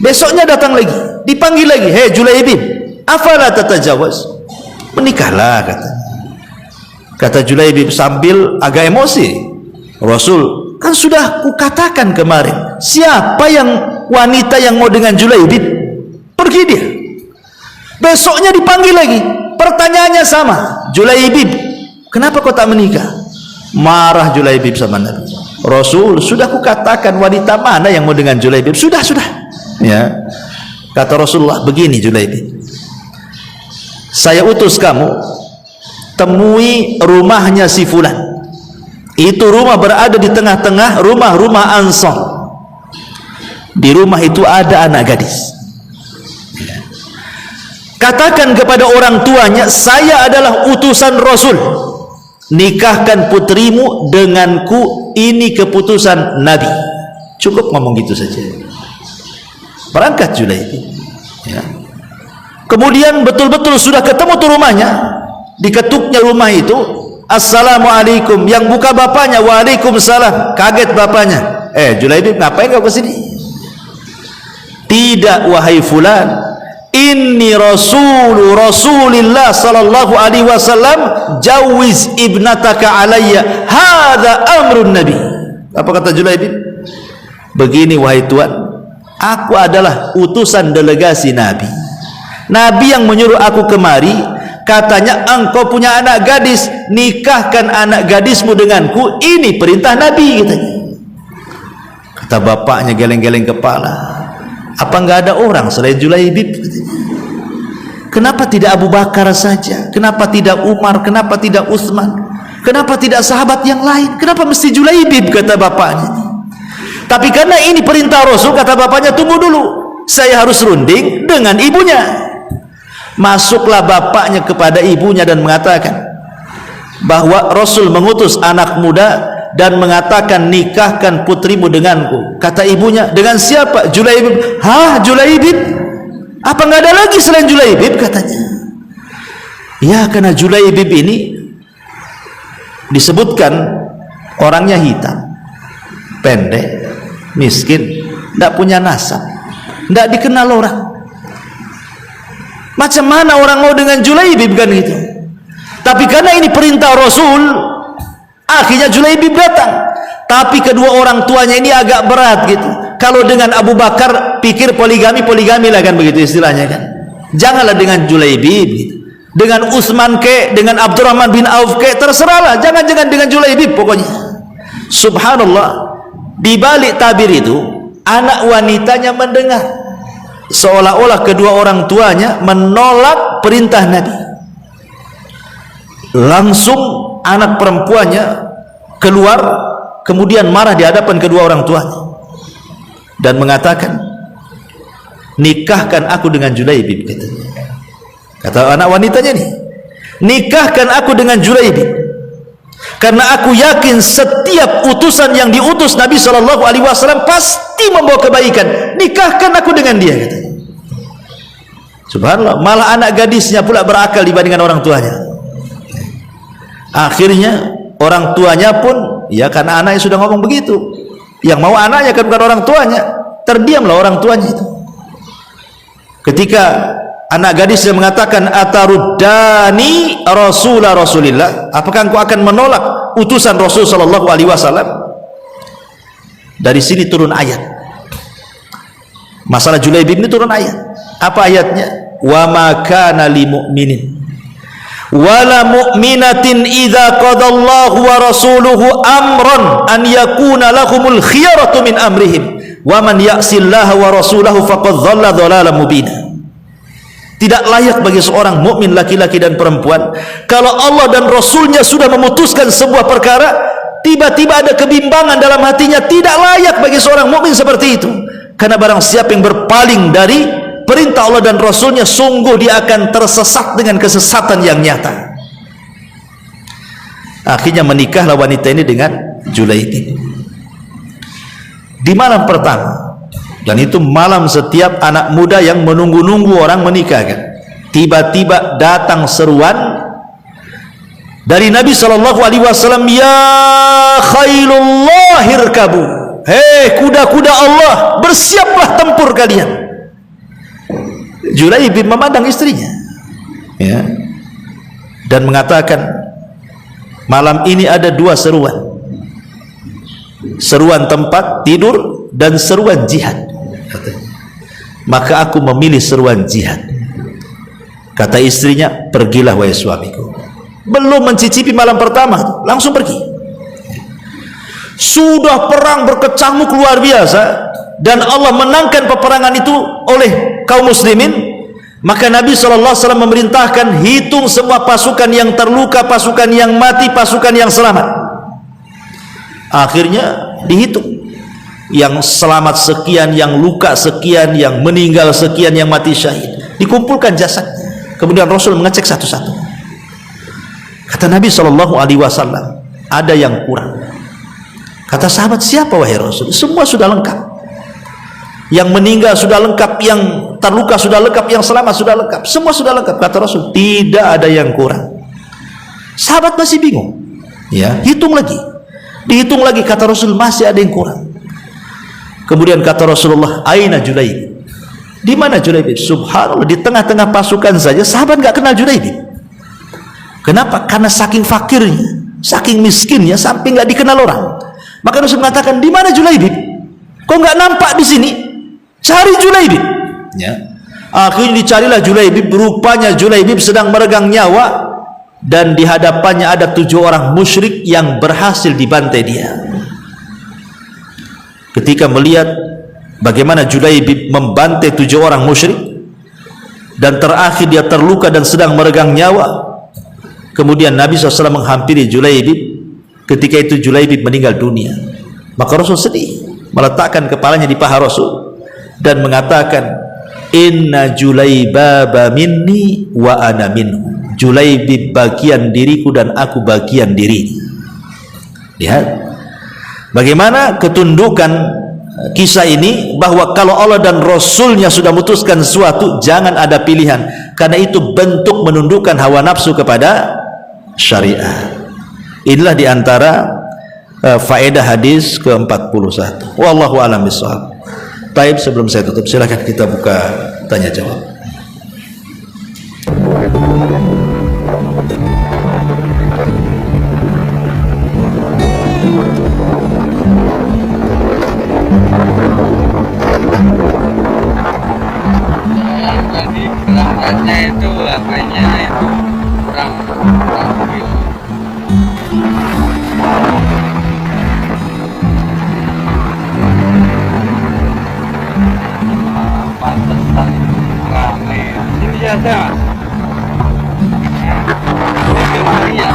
Besoknya datang lagi, dipanggil lagi, hei Julaibib, afala tatajawaz? Menikahlah, kata Julaibib sambil agak emosi. Rasul, kan sudah kukatakan kemarin, siapa yang wanita yang mau dengan Julaibib, pergi dia. Besoknya dipanggil lagi, pertanyaannya sama. Julaibib, kenapa kau tak menikah? Marah Julaibib sama Nabi. Rasul, sudah kukatakan wanita mana yang mau dengan Julaibib? Sudah. Ya. Kata Rasulullah, begini Julaibib, saya utus kamu temui rumahnya si fulan. Itu rumah berada di tengah-tengah rumah-rumah Ansar. Di rumah itu ada anak gadis. Katakan kepada orang tuanya, saya adalah utusan Rasul, nikahkan putrimu denganku, ini keputusan Nabi. Cukup ngomong gitu saja. Berangkat Julaibib, ya. Kemudian betul-betul sudah ketemu tuh rumahnya, diketuknya rumah itu, assalamualaikum, yang buka bapaknya, waalaikumsalam. Kaget bapaknya, Julaibib, ngapain kau kesini? Tidak wahai fulan, inni rasulillah sallallahu alaihi wasallam, jawiz ibnataka alayya, hadza amrun nabi. Apa kata Julaibib? Begini wahai tuan, aku adalah utusan delegasi Nabi. Nabi yang menyuruh aku kemari, katanya engkau punya anak gadis, nikahkan anak gadismu denganku, ini perintah Nabi, katanya. Kata bapaknya geleng-geleng kepala, apa enggak ada orang selain Julaibib? Kenapa tidak Abu Bakar saja? Kenapa tidak Umar? Kenapa tidak Utsman? Kenapa tidak sahabat yang lain? Kenapa mesti Julaibib? Kata bapaknya. Tapi karena ini perintah Rasul, kata bapaknya, tunggu dulu, saya harus runding dengan ibunya. Masuklah bapaknya kepada ibunya dan mengatakan bahwa Rasul mengutus anak muda dan mengatakan nikahkan putrimu denganku. Kata ibunya, dengan siapa? Julaibib. Hah, Julaibib? Apa nggak ada lagi selain Julaibib? Katanya. Ya, karena Julaibib ini disebutkan orangnya hitam, pendek, miskin, tidak punya nasab, tidak dikenal orang. Macam mana orang mau dengan Julaibib, kan gitu. Tapi karena ini perintah Rasul, akhirnya Julaibib datang. Tapi kedua orang tuanya ini agak berat gitu. Kalau dengan Abu Bakar pikir poligami lah, kan begitu istilahnya, kan. Janganlah dengan Julaibib gitu. Dengan Utsman ke, dengan Abdurrahman bin Auf ke, terserahlah, jangan dengan Julaibib pokoknya. Subhanallah, di balik tabir itu anak wanitanya mendengar, seolah-olah kedua orang tuanya menolak perintah Nabi. Langsung anak perempuannya keluar, kemudian marah di hadapan kedua orang tuanya dan mengatakan, nikahkan aku dengan Julaibib, katanya. Kata anak wanitanya nih, nikahkan aku dengan Julaibib, karena aku yakin setiap utusan yang diutus Nabi SAW pasti membawa kebaikan. Nikahkan aku dengan dia, katanya. Subhanallah, malah anak gadisnya pula berakal dibandingkan orang tuanya. Akhirnya orang tuanya pun, ya karena anaknya sudah ngomong begitu, yang mau anaknya kan bukan orang tuanya, terdiamlah orang tuanya itu. Ketika anak gadisnya mengatakan, ataruddani rasulillah, apakah engkau akan menolak utusan Rasul sallallahu alaihi wasallam? Dari sini turun ayat. Masalah Julaibib ini turun ayat. Apa ayatnya? Wa ma kana lil mu'minin wala mu'minatin idza qadallahu wa rasuluhu amran an yakuna lahumul khiyaratu min amrihim wa man ya'sillaha wa rasulahu faqad dhalla dhalalan mubina. Tidak layak bagi seorang mukmin laki-laki dan perempuan, kalau Allah dan Rasulnya sudah memutuskan sebuah perkara, tiba-tiba ada kebimbangan dalam hatinya. Tidak layak bagi seorang mukmin seperti itu. Karena barang siapa yang berpaling dari perintah Allah dan Rasulnya, sungguh dia akan tersesat dengan kesesatan yang nyata. Akhirnya menikahlah wanita ini dengan Julaibib di malam pertama. Dan itu malam setiap anak muda yang menunggu-nunggu orang menikahkan. Tiba-tiba datang seruan dari Nabi SAW, ya khailullah irkabu, hei kuda-kuda Allah, bersiaplah tempur kalian. Julaibib memandang istrinya, ya, dan mengatakan, malam ini ada dua seruan, seruan tempat tidur dan seruan jihad. katanya. Maka aku memilih seruan jihad. Kata istrinya, pergilah wahai suamiku. Belum mencicipi malam pertama, langsung pergi. Sudah perang berkecamuk luar biasa, dan Allah menangkan peperangan itu oleh kaum muslimin. Maka Nabi SAW memerintahkan, hitung semua pasukan yang terluka, pasukan yang mati, pasukan yang selamat. Akhirnya dihitung, yang selamat sekian, yang luka sekian, yang meninggal sekian, yang mati syahid. Dikumpulkan jasad. Kemudian Rasul mengecek satu-satu. Kata Nabi SAW, ada yang kurang. Kata sahabat, siapa wahai Rasul? Semua sudah lengkap. Yang meninggal sudah lengkap, yang terluka sudah lengkap, yang selamat sudah lengkap, semua sudah lengkap. Kata Rasul, tidak ada yang kurang. Sahabat masih bingung, ya, hitung lagi, dihitung lagi. Kata Rasul, masih ada yang kurang. Kemudian kata Rasulullah, aina Julaibib? Di mana Julaibib? Subhanallah, di tengah-tengah pasukan saja sahabat nggak kenal Julaibib. Kenapa? Karena saking fakirnya, saking miskinnya, sampai nggak dikenal orang. Maka Rasul mengatakan, di mana Julaibib? Kok nggak nampak di sini? Cari Julaibib. Ya. Akhirnya dicarilah Julaibib. Rupanya Julaibib sedang meregang nyawa, dan di hadapannya ada 7 orang musyrik yang berhasil dibantai dia. Ketika melihat bagaimana Julaibib membantai 7 orang musyrik, dan terakhir dia terluka dan sedang meregang nyawa, kemudian Nabi SAW menghampiri Julaibib. Ketika itu Julaibib meninggal dunia. Maka Rasul sedih, meletakkan kepalanya di paha Rasul dan mengatakan, inna Julaibaba minni wa ana minhu. Julaibib bagian diriku dan aku bagian diri. Lihat bagaimana ketundukan kisah ini, bahwa kalau Allah dan Rasulnya sudah memutuskan sesuatu, jangan ada pilihan, karena itu bentuk menundukkan hawa nafsu kepada syariat. Inilah diantara faedah hadis ke-41. Wallahu a'lam bishawab. Baik, sebelum saya tutup, silakan kita buka tanya jawab. Tadi berangkatnya itu apanya itu kurang pantesan rame. Ini ada ini Maria.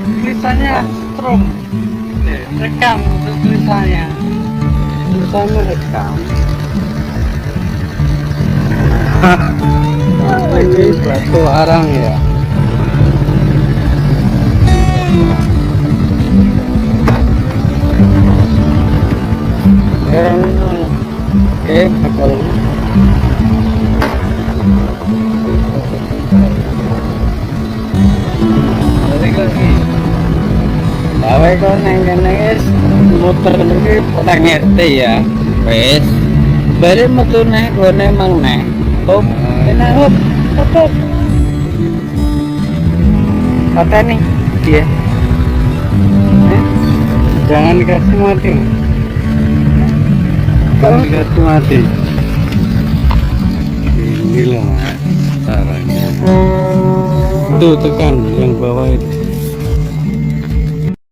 Tulisannya strom, rekam tulisannya, tulisannya rekam. Ini batu arang ya. Bakal balik lagi. Bawa kau nangis muter lagi pada ngerti ya. Wes, balik metu naik gue emang naik. Hop, enak hop, hop. Kata nih dia. Jangan dikasih mati. Kalau dikasih mati. Ini loh caranya. Tuh tekan yang bawah itu.